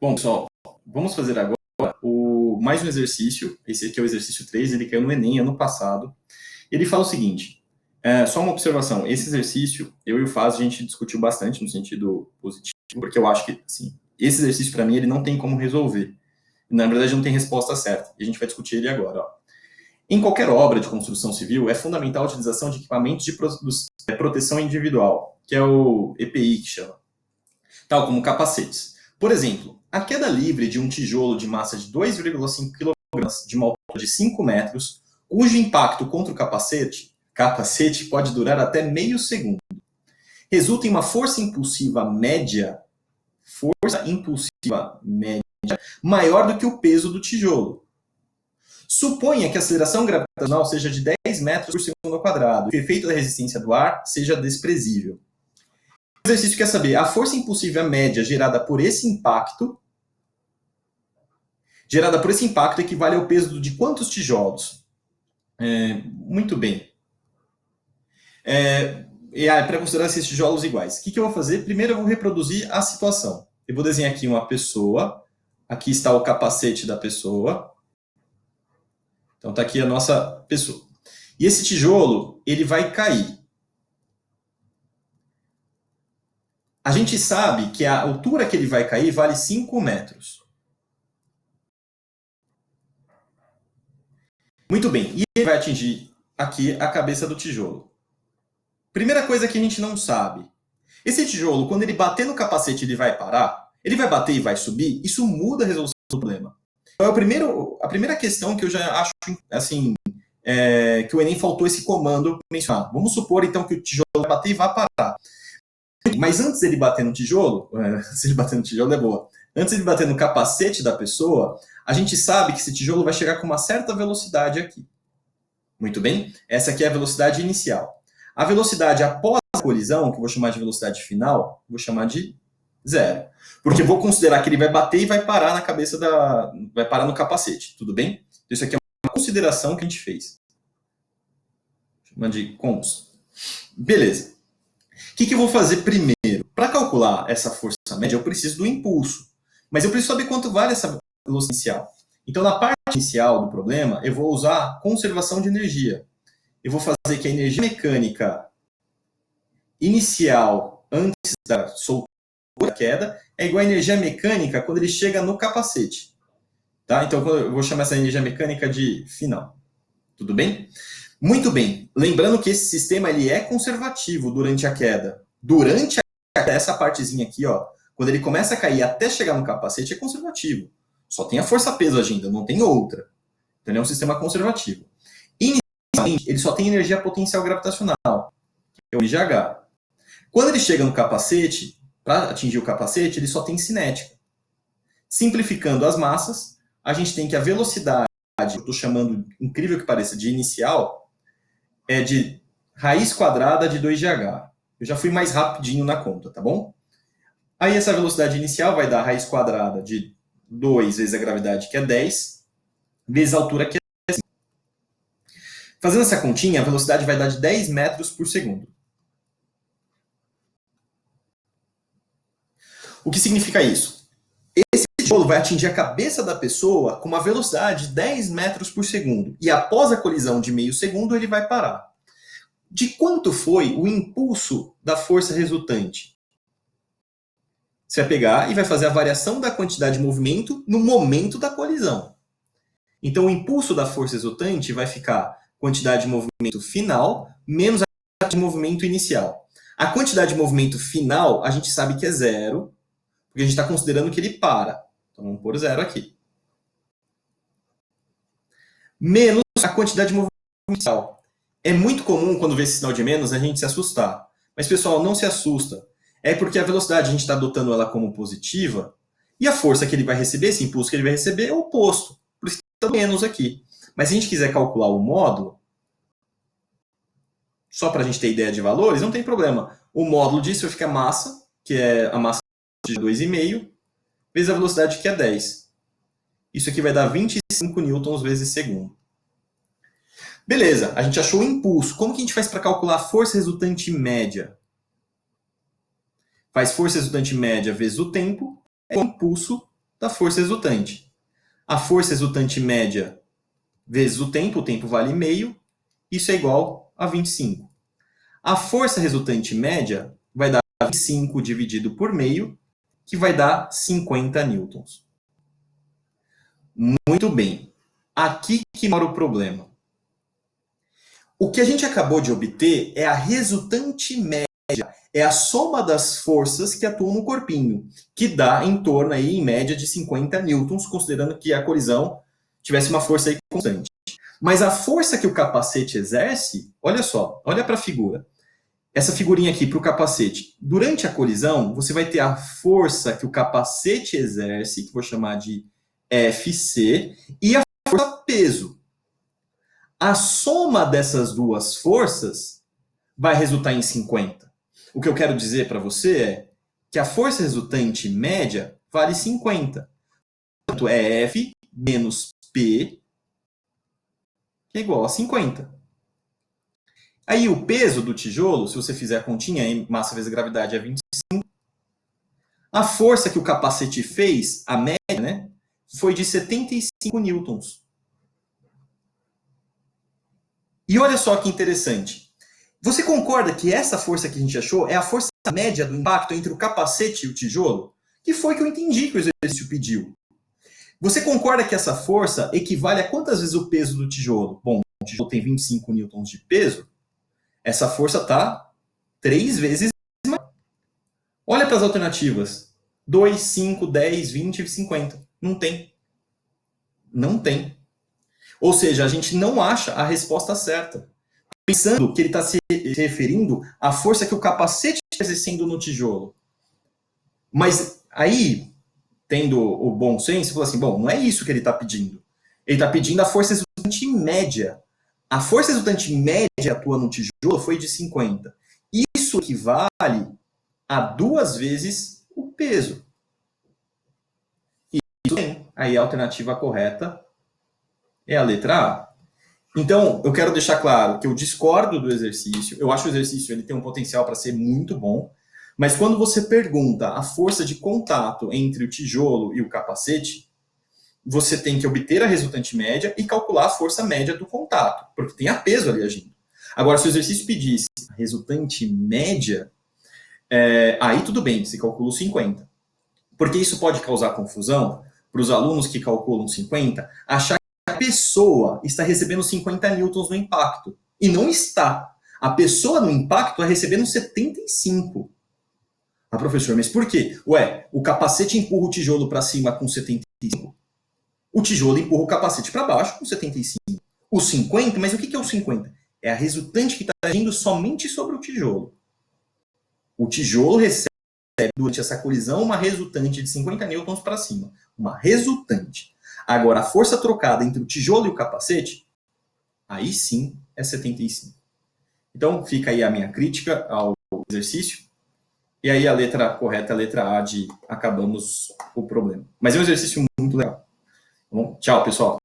Bom, pessoal, vamos fazer agora mais um exercício. Esse aqui é o exercício 3, ele caiu no Enem ano passado. Ele fala o seguinte, só uma observação, esse exercício, eu e o Faz, a gente discutiu bastante no sentido positivo, porque eu acho que, assim, esse exercício, para mim, ele não tem como resolver. Na verdade, não tem resposta certa, e a gente vai discutir ele agora. Ó. Em qualquer obra de construção civil, é fundamental a utilização de equipamentos de proteção individual, que é o EPI, que chama, tal como capacetes. Por exemplo, a queda livre de um tijolo de massa de 2,5 kg de uma altura de 5 metros, cujo impacto contra o capacete pode durar até meio segundo, resulta em uma força impulsiva média maior do que o peso do tijolo. Suponha que a aceleração gravitacional seja de 10 metros por segundo ao quadrado e o efeito da resistência do ar seja desprezível. O exercício quer saber a força impulsiva média gerada por esse impacto equivale ao peso de quantos tijolos? Muito bem. Para considerar esses tijolos iguais, o que eu vou fazer? Primeiro eu vou reproduzir a situação. Eu vou desenhar aqui uma pessoa. Aqui está o capacete da pessoa. Então está aqui a nossa pessoa. E esse tijolo, ele vai cair. A gente sabe que a altura que ele vai cair vale 5 metros. Muito bem. E ele vai atingir aqui a cabeça do tijolo. Primeira coisa que a gente não sabe. Esse tijolo, quando ele bater no capacete, ele vai parar? Ele vai bater e vai subir? Isso muda a resolução do problema. Então, a primeira questão que eu já acho, assim, que o Enem faltou esse comando mencionar. Vamos supor, então, que o tijolo vai bater e vai parar. Mas antes dele bater no tijolo, se ele bater no tijolo é boa, antes de bater no capacete da pessoa, a gente sabe que esse tijolo vai chegar com uma certa velocidade aqui. Muito bem? Essa aqui é a velocidade inicial. A velocidade após a colisão, que eu vou chamar de velocidade final, vou chamar de 0. Porque eu vou considerar que ele vai bater e vai parar na cabeça vai parar no capacete, tudo bem? Isso aqui é uma consideração que a gente fez. Chama de cons. Beleza. O que eu vou fazer primeiro? Para calcular essa força média, eu preciso do impulso. Mas eu preciso saber quanto vale essa velocidade inicial. Então, na parte inicial do problema, eu vou usar conservação de energia. Eu vou fazer que a energia mecânica inicial antes da soltura da queda é igual à energia mecânica quando ele chega no capacete. Tá? Então, eu vou chamar essa energia mecânica de final. Tudo bem? Muito bem. Lembrando que esse sistema ele é conservativo durante a queda. Durante a queda, essa partezinha aqui, ó, quando ele começa a cair até chegar no capacete, é conservativo. Só tem a força-peso agindo, não tem outra. Então, ele é um sistema conservativo. Inicialmente, ele só tem energia potencial gravitacional, que é o IGH. Quando ele chega no capacete, para atingir o capacete, ele só tem cinética. Simplificando as massas, a gente tem que a velocidade, eu estou chamando, incrível que pareça, de inicial, é de raiz quadrada de 2GH. Eu já fui mais rapidinho na conta, tá bom? Aí essa velocidade inicial vai dar raiz quadrada de 2 vezes a gravidade, que é 10, vezes a altura, que é 5. Fazendo essa continha, a velocidade vai dar de 10 metros por segundo. O que significa isso? Esse tijolo vai atingir a cabeça da pessoa com uma velocidade de 10 metros por segundo. E após a colisão de meio segundo, ele vai parar. De quanto foi o impulso da força resultante? Você vai pegar e vai fazer a variação da quantidade de movimento no momento da colisão. Então, o impulso da força resultante vai ficar quantidade de movimento final menos a quantidade de movimento inicial. A quantidade de movimento final, a gente sabe que é 0, porque a gente está considerando que ele para. Então, vamos pôr 0 aqui. Menos a quantidade de movimento inicial. É muito comum, quando vê esse sinal de menos, a gente se assustar. Mas, pessoal, não se assusta. É porque a velocidade, a gente está adotando ela como positiva, e a força que ele vai receber, esse impulso que ele vai receber, é o oposto. Por isso que está menos aqui. Mas se a gente quiser calcular o módulo, só para a gente ter ideia de valores, não tem problema. O módulo disso vai ficar massa, que é a massa de 2,5, vezes a velocidade, que é 10. Isso aqui vai dar 25 newtons vezes segundo. Beleza, a gente achou o impulso. Como que a gente faz para calcular a força resultante média? Faz força resultante média vezes o tempo, é o impulso da força resultante. A força resultante média vezes o tempo vale meio, isso é igual a 25. A força resultante média vai dar 25 dividido por meio, que vai dar 50 newtons. Muito bem. Aqui que mora o problema. O que a gente acabou de obter é a resultante média, é a soma das forças que atuam no corpinho, que dá em torno aí, em média de 50 newtons, considerando que a colisão tivesse uma força aí constante. Mas a força que o capacete exerce, olha só, olha para a figura. Essa figurinha aqui para o capacete. Durante a colisão, você vai ter a força que o capacete exerce, que vou chamar de FC, e a força peso. A soma dessas duas forças vai resultar em 50. O que eu quero dizer para você é que a força resultante média vale 50. Portanto, é F menos P, que é igual a 50. Aí o peso do tijolo, se você fizer a continha, massa vezes gravidade é 25. A força que o capacete fez, a média, né, foi de 75 newtons. E olha só que interessante. Você concorda que essa força que a gente achou é a força média do impacto entre o capacete e o tijolo? Que foi que eu entendi que o exercício pediu. Você concorda que essa força equivale a quantas vezes o peso do tijolo? Bom, o tijolo tem 25 newtons de peso. Essa força está 3 vezes maior. Olha para as alternativas. 2, 5, 10, 20 e 50. Não tem. Não tem. Ou seja, a gente não acha a resposta certa. Pensando que ele está se referindo à força que o capacete está exercendo no tijolo. Mas aí, tendo o bom senso, falou assim, bom, não é isso que ele está pedindo. Ele está pedindo a força resultante média. A força resultante média que atua no tijolo foi de 50. Isso equivale a 2 vezes o peso. E isso tem. Aí a alternativa correta é a letra A. Então, eu quero deixar claro que eu discordo do exercício. Eu acho que o exercício ele tem um potencial para ser muito bom. Mas quando você pergunta a força de contato entre o tijolo e o capacete, você tem que obter a resultante média e calcular a força média do contato, porque tem a peso ali agindo. Agora, se o exercício pedisse a resultante média, aí tudo bem, você calcula 50. Porque isso pode causar confusão para os alunos que calculam 50, achar que a pessoa está recebendo 50 newtons no impacto. E não está. A pessoa no impacto está recebendo 75. Ah, professor, mas por quê? Ué, o capacete empurra o tijolo para cima com 75. O tijolo empurra o capacete para baixo com 75. O 50, mas o que é o 50? É a resultante que está agindo somente sobre o tijolo. O tijolo recebe, durante essa colisão, uma resultante de 50 newtons para cima. Uma resultante. Agora, a força trocada entre o tijolo e o capacete, aí sim é 75. Então, fica aí a minha crítica ao exercício. E aí a letra correta é a letra A de acabamos o problema. Mas é um exercício muito legal. Tá bom? Tchau, pessoal.